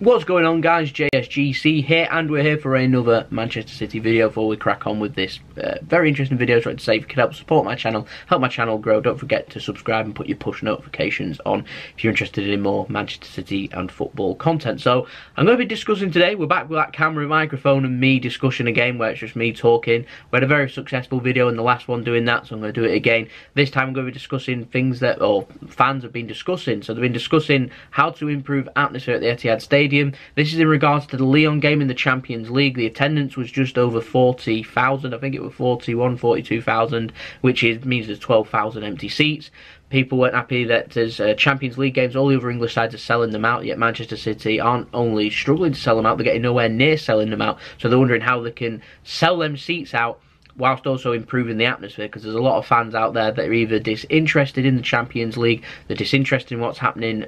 What's going on, guys? JSGC here, and we're here for another Manchester City video before we crack on with this very interesting video. Trying to say, if you can help support my channel, help my channel grow, don't forget to subscribe and put your push notifications on if you're interested in more Manchester City and football content. So I'm going to be discussing today, we're back with that camera, microphone and me discussing a game where it's just me talking. We had a very successful video in the last one doing that, so I'm going to do it again. This time I'm going to be discussing things that fans have been discussing. So they've been discussing how to improve atmosphere at the Etihad Stadium. This is in regards to the Lyon game in the Champions League. The attendance was just over 40,000. I think it was 42,000, which means there's 12,000 empty seats. People weren't happy that there's Champions League games, all the other English sides are selling them out, yet Manchester City aren't only struggling to sell them out, they're getting nowhere near selling them out. So they're wondering how they can sell them seats out whilst also improving the atmosphere, because there's a lot of fans out there that are either disinterested in the Champions League, they're disinterested in what's happening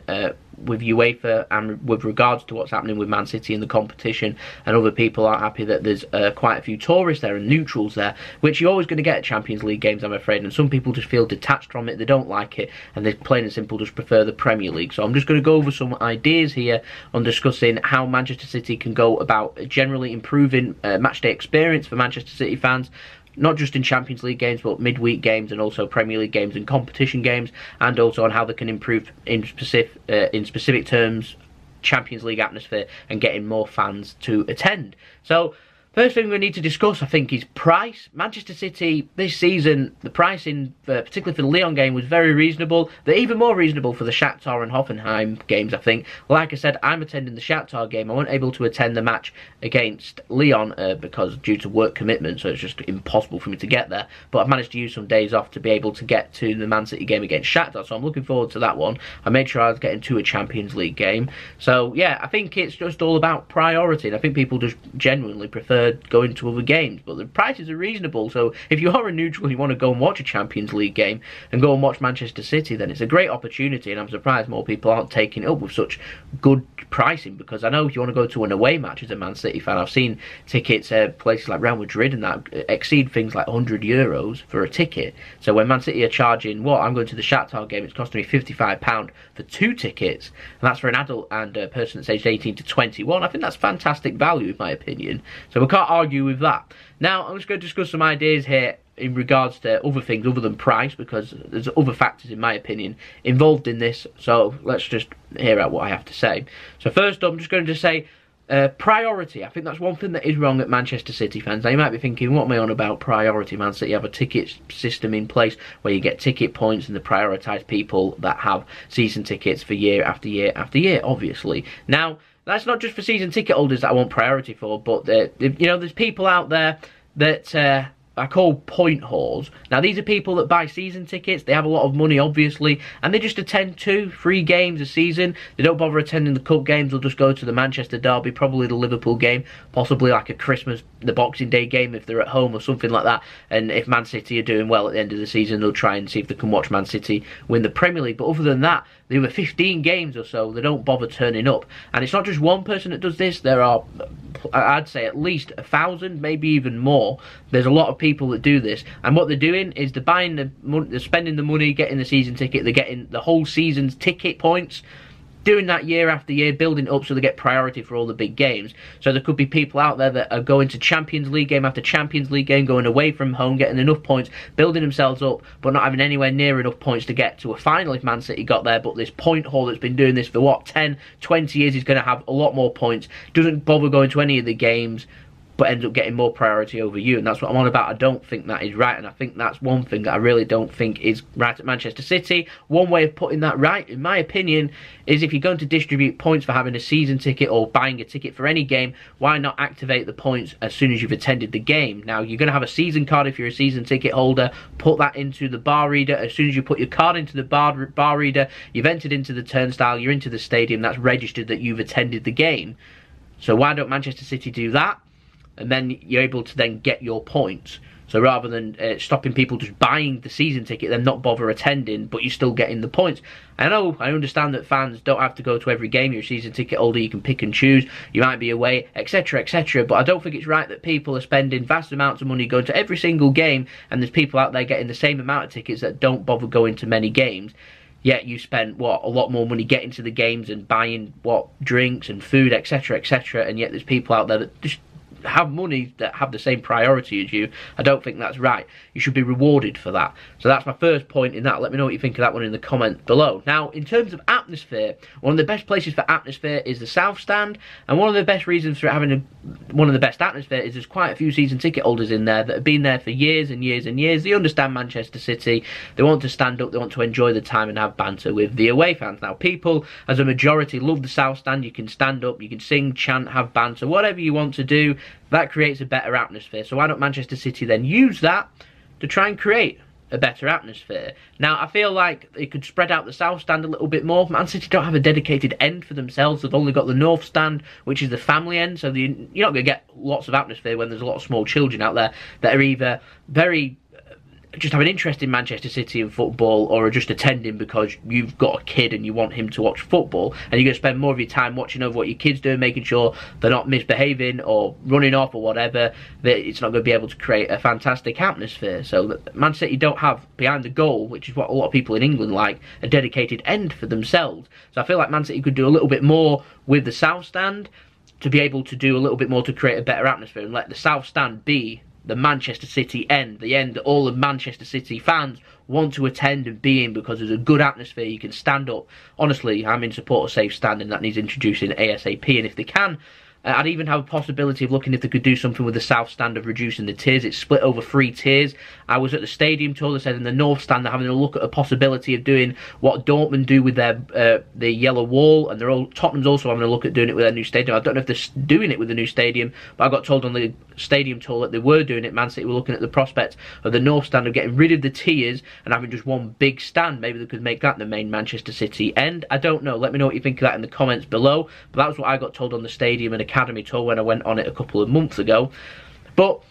with UEFA and with regards to what's happening with Man City in the competition, and other people aren't happy that there's quite a few tourists there and neutrals there, which you're always going to get at Champions League games, I'm afraid, and some people just feel detached from it, they don't like it, and they plain and simple just prefer the Premier League. So I'm just going to go over some ideas here on discussing how Manchester City can go about generally improving matchday experience for Manchester City fans, not just in Champions League games, but midweek games and also Premier League games and competition games, and also on how they can improve in specific terms Champions League atmosphere and getting more fans to attend. So first thing we need to discuss, I think, is price. Manchester City this season, the pricing, particularly for the Lyon game, was very reasonable. They're even more reasonable for the Shakhtar and Hoffenheim games, I think. Like I said, I'm attending the Shakhtar game. I wasn't able to attend the match against Lyon because due to work commitment, so it's just impossible for me to get there. But I've managed to use some days off to be able to get to the Man City game against Shakhtar, so I'm looking forward to that one. I made sure I was getting to a Champions League game. So yeah, I think it's just all about priority, and I think people just genuinely prefer going to other games, but the prices are reasonable. So if you are a neutral and you want to go and watch a Champions League game and go and watch Manchester City, then it's a great opportunity, and I'm surprised more people aren't taking it up with such good pricing, because I know if you want to go to an away match as a Man City fan, I've seen tickets places like Real Madrid and that exceed things like €100 for a ticket. So when Man City are charging, I'm going to the Shakhtar game, it's costing me £55 for 2 tickets, and that's for an adult and a person that's aged 18 to 21. I think that's fantastic value in my opinion, so we can't argue with that. Now I'm just going to discuss some ideas here in regards to other things other than price, because there's other factors in my opinion involved in this, so let's just hear out what I have to say. So first up, I'm just going to say priority. I think that's one thing that is wrong at Manchester City fans. Now you might be thinking, what am I on about priority? Man City have a ticket system in place where you get ticket points and they prioritise people that have season tickets for year after year after year, obviously. Now that's not just for season ticket holders that I want priority for, but you know, there's people out there that I call point whores. Now these are people that buy season tickets, they have a lot of money obviously, and they just attend 2-3 games a season. They don't bother attending the cup games, they'll just go to the Manchester derby, probably the Liverpool game, possibly like a Christmas, the Boxing Day game if they're at home or something like that. And if Man City are doing well at the end of the season, they'll try and see if they can watch Man City win the Premier League. But other than that, there were 15 games or so, they don't bother turning up. And it's not just one person that does this, there are, I'd say, at least 1,000, maybe even more. There's a lot of people that do this, and what they're doing is they're buying they're spending the money, getting the season ticket, they're getting the whole season's ticket points, doing that year after year, building up so they get priority for all the big games. So there could be people out there that are going to Champions League game after Champions League game, going away from home, getting enough points, building themselves up, but not having anywhere near enough points to get to a final if Man City got there. But this point haul that's been doing this for what, 10, 20 years, is going to have a lot more points, doesn't bother going to any of the games, but ends up getting more priority over you, and that's what I'm on about. I don't think that is right, and I think that's one thing that I really don't think is right at Manchester City. One way of putting that right, in my opinion, is if you're going to distribute points for having a season ticket or buying a ticket for any game, why not activate the points as soon as you've attended the game? Now, you're going to have a season card if you're a season ticket holder, put that into the bar reader. As soon as you put your card into the bar reader, you've entered into the turnstile, you're into the stadium, that's registered that you've attended the game. So why don't Manchester City do that? And then you're able to then get your points. So rather than stopping people just buying the season ticket, then not bother attending, but you're still getting the points. I understand that fans don't have to go to every game. You're a season ticket holder, you can pick and choose, you might be away, etc, etc. But I don't think it's right that people are spending vast amounts of money going to every single game, and there's people out there getting the same amount of tickets that don't bother going to many games. yet you spend, what, a lot more money getting to the games and buying, what, drinks and food, etc., etc., and yet there's people out there that just have money that have the same priority as you. I don't think that's right. You should be rewarded for that. So that's my first point in that. Let me know what you think of that one in the comment below. Now, in terms of atmosphere, one of the best places for atmosphere is the South Stand, and one of the best reasons for having one of the best atmosphere is there's quite a few season ticket holders in there that have been there for years and years and years. They understand Manchester City. They want to stand up. They want to enjoy the time and have banter with the away fans. Now, people, as a majority, love the South Stand. You can stand up, you can sing, chant, have banter, whatever you want to do. That creates a better atmosphere. So why don't Manchester City then use that to try and create a better atmosphere? Now, I feel like they could spread out the South Stand a little bit more. Man City don't have a dedicated end for themselves. They've only got the North Stand, which is the family end. So you're not going to get lots of atmosphere when there's a lot of small children out there that are either very just have an interest in Manchester City and football, or are just attending because you've got a kid and you want him to watch football, and you're going to spend more of your time watching over what your kid's doing, making sure they're not misbehaving or running off or whatever. That it's not going to be able to create a fantastic atmosphere. So Man City don't have behind the goal, which is what a lot of people in England like, a dedicated end for themselves. So I feel like Man City could do a little bit more with the South Stand to be able to do a little bit more to create a better atmosphere, and let the South Stand be the Manchester City end, the end that all the Manchester City fans want to attend and be in, because there's a good atmosphere. You can stand up. Honestly, I'm in support of safe standing. That needs introducing ASAP, and if they can, I'd even have a possibility of looking if they could do something with the South Stand of reducing the tiers. It's split over 3 tiers. I was at the stadium tour. They said in the North Stand they're having a look at a possibility of doing what Dortmund do with their the yellow wall, and Tottenham's also having a look at doing it with their new stadium. I don't know if they're doing it with the new stadium, but I got told on the stadium tour that they were doing it. Man City were looking at the prospect of the North Stand of getting rid of the tiers and having just one big stand. Maybe they could make that the main Manchester City end. I don't know. Let me know what you think of that in the comments below. But that was what I got told on the stadium and academy tour when I went on it a couple of months ago. But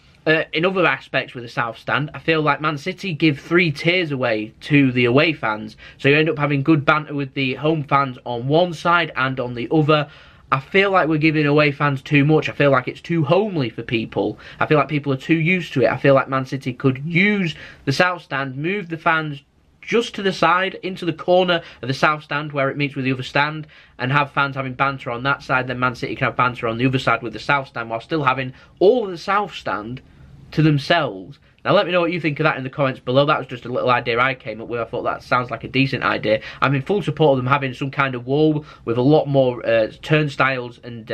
in other aspects with the South Stand, I feel like Man City give 3 tiers away to the away fans, so you end up having good banter with the home fans on one side and on the other. I feel like we're giving away fans too much. I feel like it's too homely for people. I feel like people are too used to it. I feel like Man City could use the South Stand, move the fans just to the side, into the corner of the South Stand where it meets with the other stand, and have fans having banter on that side. Then Man City can have banter on the other side with the South Stand, while still having all of the South Stand to themselves. Now let me know what you think of that in the comments below. That was just a little idea I came up with. I thought that sounds like a decent idea. I'm in full support of them having some kind of wall with a lot more turnstiles and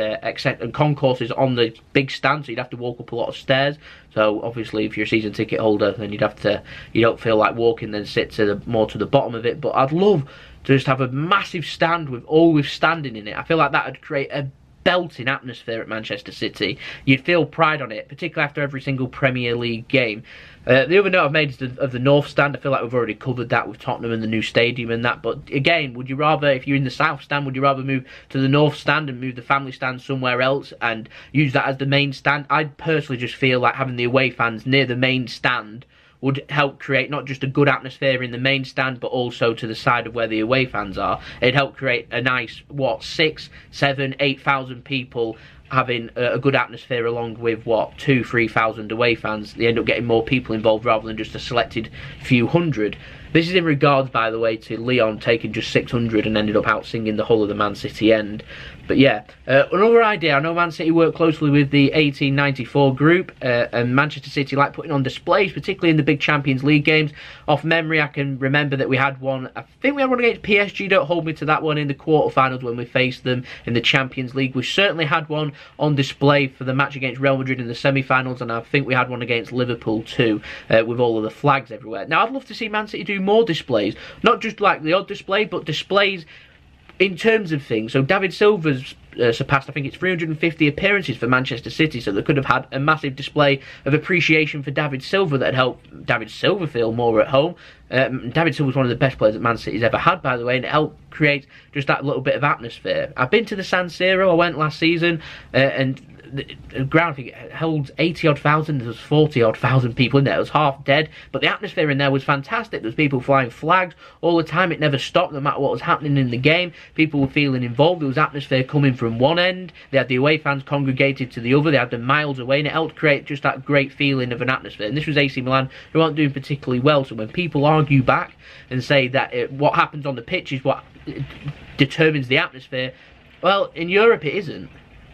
concourses on the big stand, so you'd have to walk up a lot of stairs. So obviously if you're a season ticket holder, then you don't feel like walking, then sit more to the bottom of it. But I'd love to just have a massive stand with always standing in it. I feel like that would create a belting atmosphere at Manchester City. You'd feel pride on it, particularly after every single Premier League game. The other note I've made is of the North Stand. I feel like we've already covered that with Tottenham and the new stadium and that. But again, would you rather, if you're in the South Stand, would you rather move to the North Stand and move the family stand somewhere else and use that as the main stand? I personally just feel like having the away fans near the main stand would help create not just a good atmosphere in the main stand, but also to the side of where the away fans are. It'd help create a nice, 6, 7, 8,000 people having a good atmosphere, along with 2,000-3,000 away fans. They end up getting more people involved rather than just a selected few hundred. This is in regards, by the way, to Lyon taking just 600 and ended up out singing the whole of the Man City end. But yeah, another idea. I know Man City work closely with the 1894 group, and Manchester City like putting on displays, particularly in the big Champions League games. Off memory, I can remember that we had one, I think we had one against PSG, don't hold me to that one, in the quarterfinals when we faced them in the Champions League. We certainly had one on display for the match against Real Madrid in the semi-finals, and I think we had one against Liverpool too, with all of the flags everywhere. Now, I'd love to see Man City do more displays, not just like the odd display, but displays in terms of things. So David Silva's surpassed, I think it's 350 appearances for Manchester City, so they could have had a massive display of appreciation for David Silva that helped David Silva feel more at home. David Silva's one of the best players that Man City's ever had, by the way, and it helped create just that little bit of atmosphere. I've been to the San Siro, I went last season, and the ground, I think, held 80-odd thousand. There was 40-odd thousand people in there. It was half dead, but the atmosphere in there was fantastic. There was people flying flags all the time. It never stopped, no matter what was happening in the game. People were feeling involved. There was atmosphere coming from one end. They had the away fans congregated to the other. They had them miles away, and it helped create just that great feeling of an atmosphere. And this was AC Milan, who aren't doing particularly well. So when people argue back and say that what happens on the pitch is what determines the atmosphere, well, in Europe it isn't.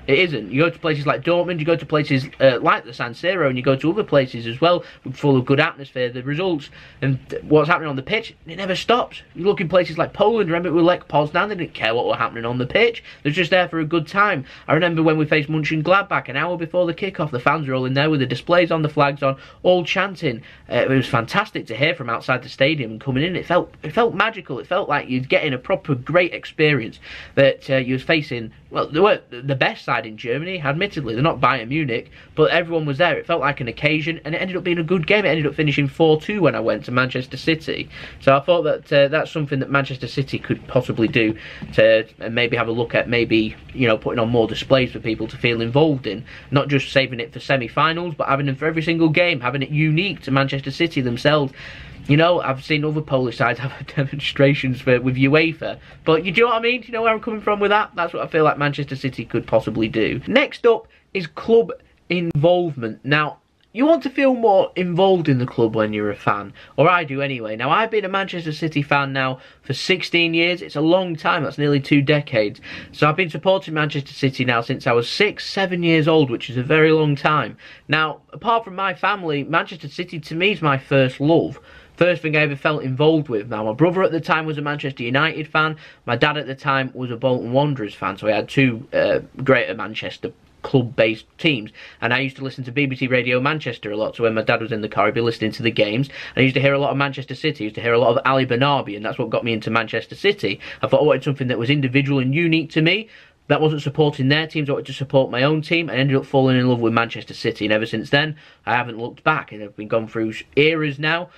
It isn't. You go to places like Dortmund, you go to places like the San Siro, and you go to other places as well, full of good atmosphere. The results and what's happening on the pitch, it never stops. You look in places like Poland, remember with Lech Poznan, they didn't care what was happening on the pitch. They're just there for a good time. I remember when we faced Mönchengladbach, an hour before the kickoff, the fans were all in there with the displays on, the flags on, all chanting. It was fantastic to hear from outside the stadium and coming in. It felt magical. It felt like you're getting a proper great experience that you was facing. Well, they weren't the best side in Germany, admittedly. They're not Bayern Munich, but everyone was there. It felt like an occasion, and it ended up being a good game. It ended up finishing 4-2 when I went to Manchester City. So I thought that that's something that Manchester City could possibly do to maybe have a look at, maybe, you know, putting on more displays for people to feel involved in. Not just saving it for semi-finals, but having them for every single game, having it unique to Manchester City themselves. You know, I've seen other Polish sides have demonstrations with UEFA, but you know what I mean? Do you know where I'm coming from with that? That's what I feel like Manchester City could possibly do. Next up is club involvement. Now, you want to feel more involved in the club when you're a fan, or I do anyway. Now, I've been a Manchester City fan now for 16 years. It's a long time, that's nearly 2 decades. So I've been supporting Manchester City now since I was 6-7 years old, which is a very long time. Now, apart from my family, Manchester City to me is my first love. First thing I ever felt involved with. Now, my brother at the time was a Manchester United fan. My dad at the time was a Bolton Wanderers fan. So we had 2 Greater Manchester club-based teams. And I used to listen to BBC Radio Manchester a lot. So when my dad was in the car, he'd be listening to the games. And I used to hear a lot of Manchester City. I used to hear a lot of Ali Bernabei. And that's what got me into Manchester City. I thought I wanted something that was individual and unique to me. That wasn't supporting their teams. I wanted to support my own team. I ended up falling in love with Manchester City. And ever since then, I haven't looked back. And I've been gone through eras now.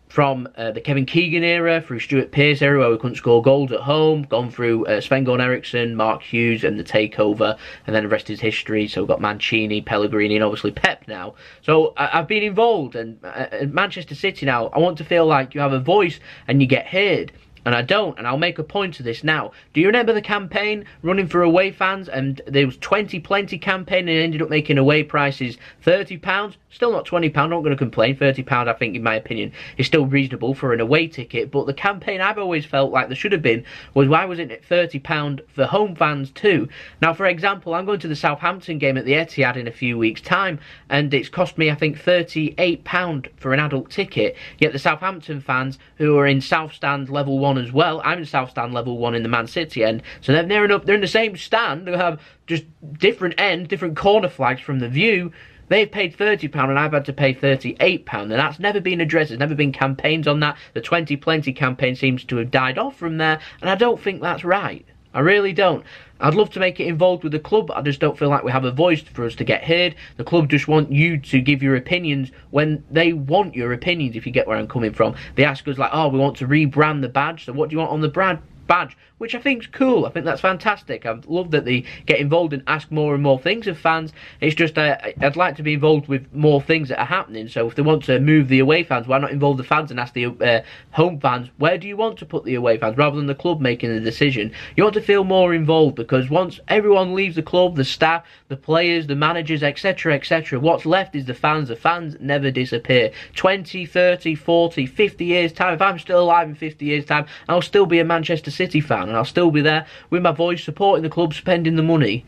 From the Kevin Keegan era, through Stuart Pearce era where we couldn't score goals at home, gone through Sven-Göran Eriksson, Mark Hughes and the takeover, and then the rest is history. So we've got Mancini, Pellegrini and obviously Pep now. So I've been involved, and at Manchester City now, I want to feel like you have a voice and you get heard. And I don't, and I'll make a point of this now. Do you remember the campaign running for away fans? And there was 20 plenty campaign, and it ended up making away prices £30. Still not £20, I'm not going to complain. £30, I think, in my opinion, is still reasonable for an away ticket. But the campaign I've always felt like there should have been was, why wasn't it £30 for home fans too? Now, for example, I'm going to the Southampton game at the Etihad in a few weeks' time, and it's cost me, I think, £38 for an adult ticket. Yet the Southampton fans, who are in South Stand Level 1 as well, I'm in South Stand Level 1 in the Man City end, so they're in the same stand, they have just different ends, different corner flags from the view. They've paid £30 and I've had to pay £38, and that's never been addressed. There's never been campaigns on that. The 20 plenty campaign seems to have died off from there, and I don't think that's right. I really don't. I'd love to make it involved with the club, but I just don't feel like we have a voice for us to get heard. The club just want you to give your opinions when they want your opinions, if you get where I'm coming from. They ask us like, oh, we want to rebrand the badge, so what do you want on the badge? Which I think's cool. I think that's fantastic. I love that they get involved and ask more and more things of fans. It's just I'd like to be involved with more things that are happening. So if they want to move the away fans, why not involve the fans and ask the home fans, where do you want to put the away fans, rather than the club making the decision? You want to feel more involved, because once everyone leaves the club, the staff, the players, the managers, etc, etc, what's left is the fans. The fans never disappear. 20, 30, 40, 50 years time, if I'm still alive in 50 years time, I'll still be a Manchester City fan, and I'll still be there with my voice, supporting the club, spending the money.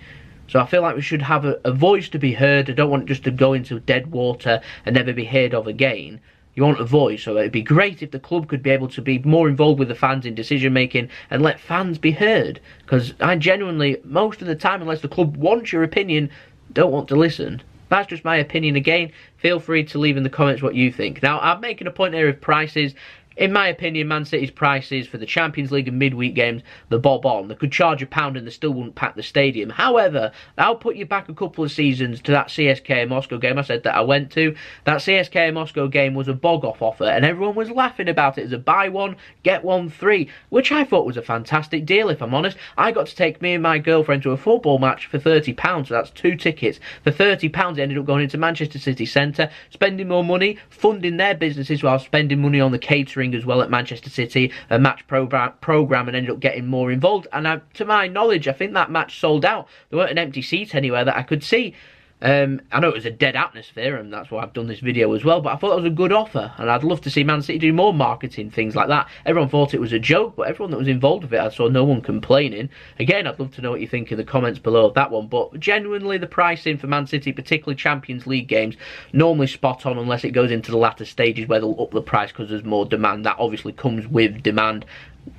So I feel like we should have a voice to be heard. I don't want it just to go into dead water and never be heard of again. You want a voice, so it'd be great if the club could be able to be more involved with the fans in decision making and let fans be heard. Because I genuinely, most of the time, unless the club wants your opinion, don't want to listen. That's just my opinion. Again, feel free to leave in the comments what you think. Now, I'm making a point here of prices. In my opinion, Man City's prices for the Champions League and midweek games, the bob on. They could charge £1 and they still wouldn't pack the stadium. However, I'll put you back a couple of seasons to that CSKA Moscow game I said that I went to. That CSKA Moscow game was a bog-off offer, and everyone was laughing about it as a buy one, get one free, which I thought was a fantastic deal, if I'm honest. I got to take me and my girlfriend to a football match for £30, so that's 2 tickets. For £30, they ended up going into Manchester City Centre, spending more money, funding their businesses while spending money on the catering as well at Manchester City, a match programme, and ended up getting more involved. And to my knowledge, I think that match sold out. There weren't an empty seat anywhere that I could see. I know it was a dead atmosphere, and that's why I've done this video as well, but I thought it was a good offer, and I'd love to see Man City do more marketing, things like that. Everyone thought it was a joke, but everyone that was involved with it, I saw no one complaining. Again, I'd love to know what you think in the comments below of that one, but genuinely the pricing for Man City, particularly Champions League games, normally spot on unless it goes into the latter stages where they'll up the price because there's more demand. That obviously comes with demand.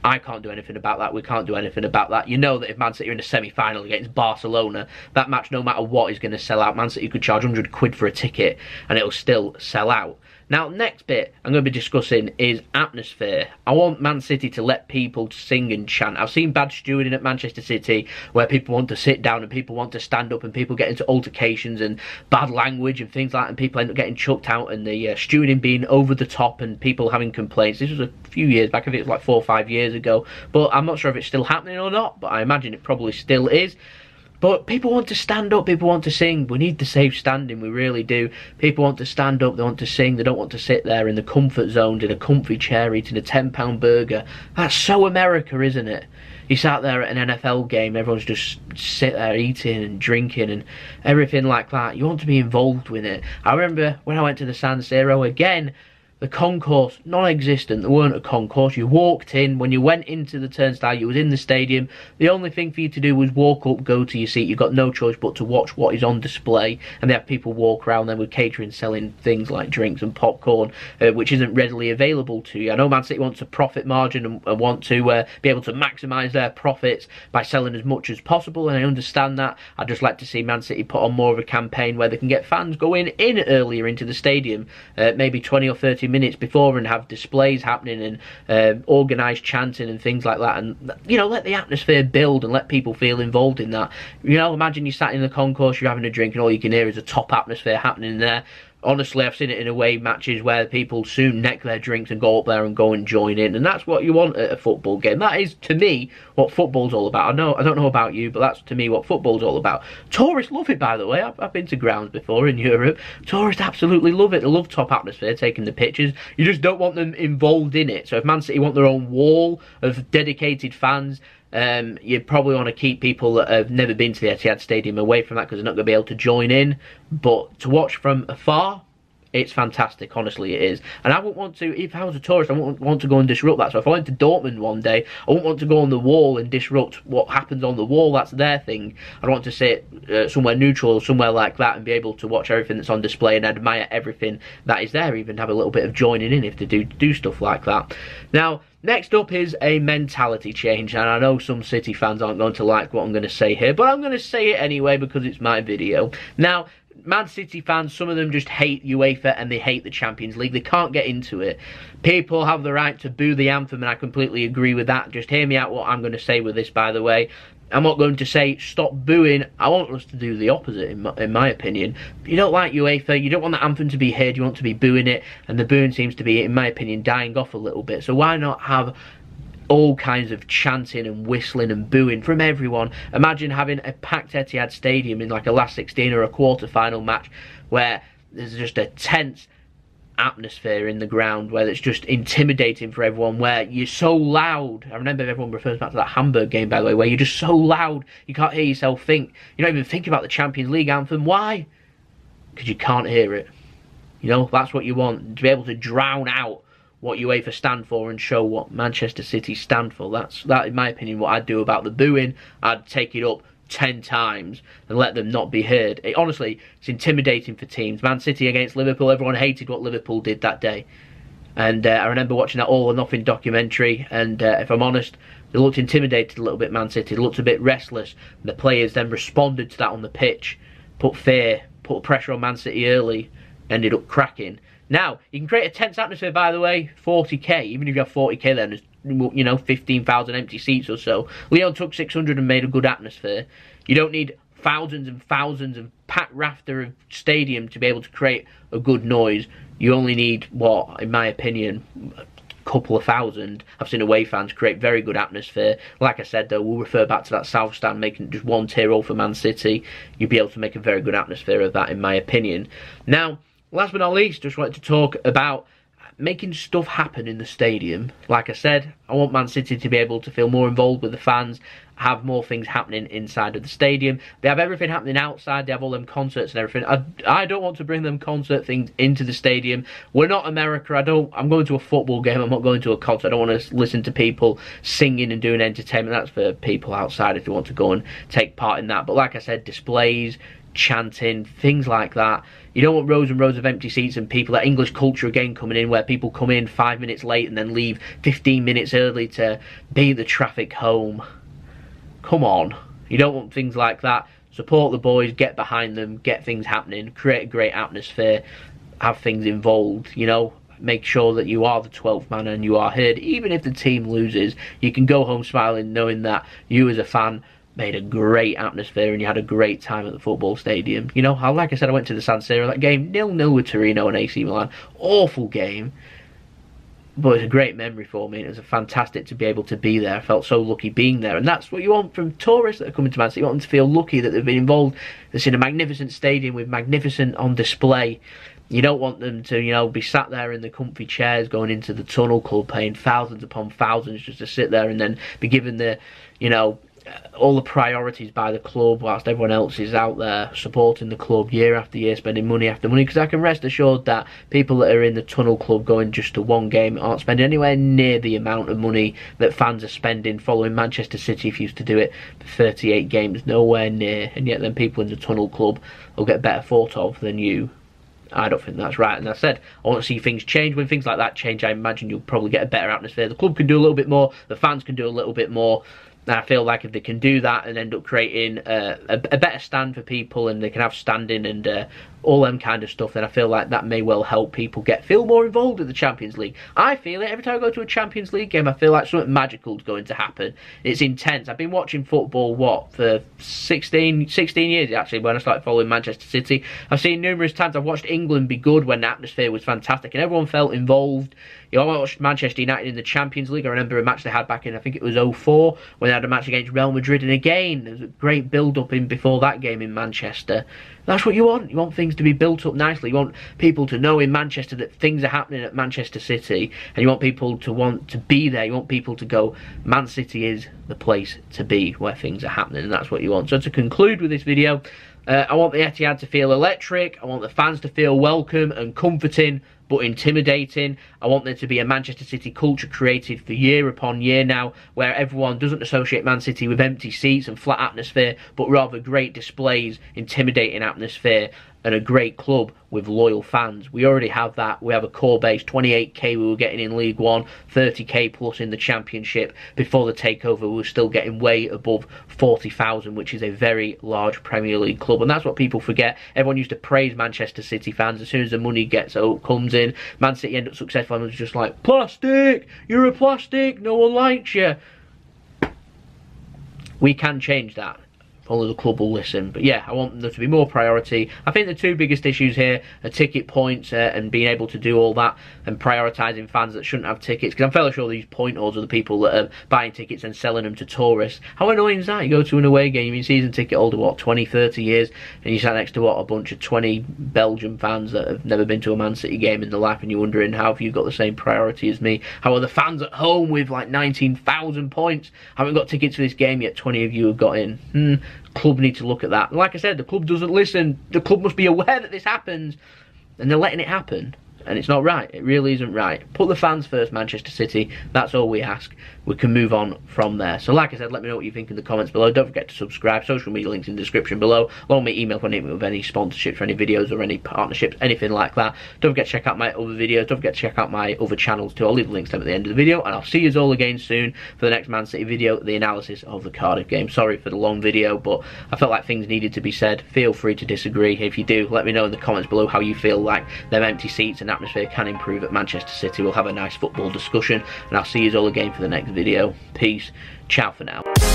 I can't do anything about that. We can't do anything about that. You know that if Man City are in a semi-final against Barcelona, that match, no matter what, is going to sell out. Man City could charge £100 for a ticket and it'll still sell out. Now, next bit I'm going to be discussing is atmosphere. I want Man City to let people sing and chant. I've seen bad stewarding at Manchester City where people want to sit down and people want to stand up and people get into altercations and bad language and things like that, and people end up getting chucked out, and the stewarding being over the top and people having complaints. This was a few years back. I think it was like 4 or 5 years ago, but I'm not sure if it's still happening or not, but I imagine it probably still is. But people want to stand up, people want to sing. We need the safe standing, we really do. People want to stand up, they want to sing, they don't want to sit there in the comfort zones in a comfy chair eating a £10 burger. That's so America, isn't it? You sat there at an NFL game, everyone's just sit there eating and drinking and everything like that. You want to be involved with it. I remember when I went to the San Siro again, the concourse, non-existent. There weren't a concourse. You walked in. When you went into the turnstile, you was in the stadium. The only thing for you to do was walk up, go to your seat. You've got no choice but to watch what is on display. And they have people walk around there with catering, selling things like drinks and popcorn, which isn't readily available to you. I know Man City wants a profit margin and want to be able to maximise their profits by selling as much as possible, and I understand that. I'd just like to see Man City put on more of a campaign where they can get fans going in earlier into the stadium, maybe 20 or 30 minutes before, and have displays happening and organised chanting and things like that, and, you know, let the atmosphere build and let people feel involved in that. You know, imagine you sat in the concourse, you're having a drink, and all you can hear is a top atmosphere happening there. Honestly, I've seen it in away matches where people soon neck their drinks and go up there and go and join in, and that's what you want at a football game. That is, to me, what football's all about. I don't know about you, but that's, to me, what football's all about. Tourists love it, by the way. I've been to grounds before in Europe. Tourists absolutely love it. They love top atmosphere, taking the pictures. You just don't want them involved in it. So if Man City want their own wall of dedicated fans, you probably want to keep people that have never been to the Etihad Stadium away from that, because they're not going to be able to join in. But to watch from afar, it's fantastic, honestly it is. And I wouldn't want to, if I was a tourist, I wouldn't want to go and disrupt that. So if I went to Dortmund one day, I wouldn't want to go on the wall and disrupt what happens on the wall. That's their thing. I'd want to sit somewhere neutral, somewhere like that, and be able to watch everything that's on display and admire everything that is there, even have a little bit of joining in if they do stuff like that. Now, next up is a mentality change, and I know some City fans aren't going to like what I'm going to say here, but I'm going to say it anyway because it's my video. Now, Man City fans, some of them just hate UEFA and they hate the Champions League. They can't get into it. People have the right to boo the anthem, and I completely agree with that. Just hear me out what I'm going to say with this, by the way. I'm not going to say stop booing. I want us to do the opposite, in my opinion. You don't like UEFA, you don't want the anthem to be heard, you want to be booing it, and the booing seems to be, in my opinion, dying off a little bit. So why not have all kinds of chanting and whistling and booing from everyone? Imagine having a packed Etihad Stadium in like a last 16 or a quarter-final match where there's just a tense atmosphere in the ground, where it's just intimidating for everyone, where you're so loud. I remember everyone refers back to that Hamburg game, by the way, where you're just so loud you can't hear yourself think. You don't even think about the Champions League anthem. Why? Because you can't hear it. You know, that's what you want, to be able to drown out what UEFA stand for and show what Manchester City stand for. That, in my opinion, what I'd do about the booing. I'd take it up 10 times and let them not be heard. Honestly, it's intimidating for teams. Man City against Liverpool, everyone hated what Liverpool did that day. And I remember watching that All or Nothing documentary, and if I'm honest, they looked intimidated a little bit, Man City. They looked a bit restless. And the players then responded to that on the pitch, put fear, put pressure on Man City early, ended up cracking. Now, you can create a tense atmosphere, by the way, 40k. Even if you have 40k, then there's, you know, 15,000 empty seats or so. Lyon took 600 and made a good atmosphere. You don't need thousands and thousands of packed rafter of stadium to be able to create a good noise. You only need, what, in my opinion, a couple of thousand. I've seen away fans create very good atmosphere. Like I said, though, we'll refer back to that south stand, making just one tier all for Man City. You'll be able to make a very good atmosphere of that, in my opinion. Now, last but not least, just wanted to talk about making stuff happen in the stadium. Like I said, I want Man City to be able to feel more involved with the fans, have more things happening inside of the stadium. They have everything happening outside. They have all them concerts and everything. I don't want to bring them concert things into the stadium. We're not America. I'm going to a football game. I'm not going to a concert. I don't want to listen to people singing and doing entertainment. That's for people outside if you want to go and take part in that. But like I said, displays, chanting, things like that. You don't want rows and rows of empty seats and people, that English culture again coming in, where people come in 5 minutes late and then leave 15 minutes early to beat the traffic home. Come on. You don't want things like that. Support the boys, get behind them, get things happening, create a great atmosphere, have things involved, you know. Make sure that you are the 12th man and you are heard. Even if the team loses, you can go home smiling knowing that you as a fan made a great atmosphere and you had a great time at the football stadium. You know, like I said, I went to the San Siro, that game 0-0 with Torino and AC Milan. Awful game, but it's a great memory for me. It was fantastic to be able to be there. I felt so lucky being there, and that's what you want from tourists that are coming to Man City. You want them to feel lucky that they've been involved. It's in a magnificent stadium with magnificent on display. You don't want them to, you know, be sat there in the comfy chairs going into the Tunnel Club, paying thousands upon thousands just to sit there and then be given the, you know, all the priorities by the club whilst everyone else is out there supporting the club year after year, spending money after money. Because I can rest assured that people that are in the Tunnel Club going just to one game aren't spending anywhere near the amount of money that fans are spending following Manchester City if used to do it for 38 games, nowhere near. And yet then people in the Tunnel Club will get better thought of than you. I don't think that's right. And I said, I want to see things change. When things like that change, I imagine you'll probably get a better atmosphere. The club can do a little bit more, the fans can do a little bit more. And I feel like if they can do that and end up creating a better stand for people, and they can have standing and all them kind of stuff, then I feel like that may well help people feel more involved in the Champions League. I feel it every time I go to a Champions League game. I feel like something magical is going to happen. It's intense. I've been watching football, for 16 years actually, when I started following Manchester City. I've seen numerous times. I've watched England be good when the atmosphere was fantastic and everyone felt involved. You know, I watched Manchester United in the Champions League. I remember a match they had back in, I think it was 04, when they had a match against Real Madrid, and again, there was a great build-up in before that game in Manchester. That's what you want. You want things to be built up nicely. You want people to know in Manchester that things are happening at Manchester City, and you want people to want to be there. You want people to go, Man City is the place to be where things are happening, and that's what you want. So to conclude with this video, I want the Etihad to feel electric. I want the fans to feel welcome and comforting, but intimidating. I want there to be a Manchester City culture created for year upon year now, where everyone doesn't associate Man City with empty seats and flat atmosphere, but rather great displays, intimidating atmosphere, and a great club with loyal fans. We already have that. We have a core base, 28k we were getting in League One, 30k plus in the Championship. Before the takeover, we were still getting way above 40,000, which is a very large Premier League club. And that's what people forget. Everyone used to praise Manchester City fans. As soon as the money comes in, Man City end up successful, and it's just like, plastic, you're a plastic, no one likes you. We can change that. Only the club will listen. But yeah, I want there to be more priority. I think the two biggest issues here are ticket points and being able to do all that, and prioritising fans that shouldn't have tickets. Because I'm fairly sure these point holders are the people that are buying tickets and selling them to tourists. How annoying is that? You go to an away game, you've been season ticket holder, what, 20, 30 years, and you sat next to, what, a bunch of 20 Belgian fans that have never been to a Man City game in their life, and you're wondering, how have you got the same priority as me? How are the fans at home with like 19,000 points haven't got tickets for this game yet 20 of you have got in? Club need to look at that. And like I said, the club doesn't listen. The club must be aware that this happens, and they're letting it happen. And it's not right. It really isn't right. Put the fans first, Manchester City. That's all we ask. We can move on from there. So like I said, let me know what you think in the comments below. Don't forget to subscribe. Social media links in the description below. Along with email if I need with any sponsorships for any videos or any partnerships, anything like that. Don't forget to check out my other videos. Don't forget to check out my other channels too. I'll leave the links down at the end of the video. And I'll see you all again soon for the next Man City video, the analysis of the Cardiff game. Sorry for the long video, but I felt like things needed to be said. Feel free to disagree. If you do, let me know in the comments below how you feel like them empty seats and atmosphere can improve at Manchester City. We'll have a nice football discussion, and I'll see you all again for the next video. Peace. Ciao for now.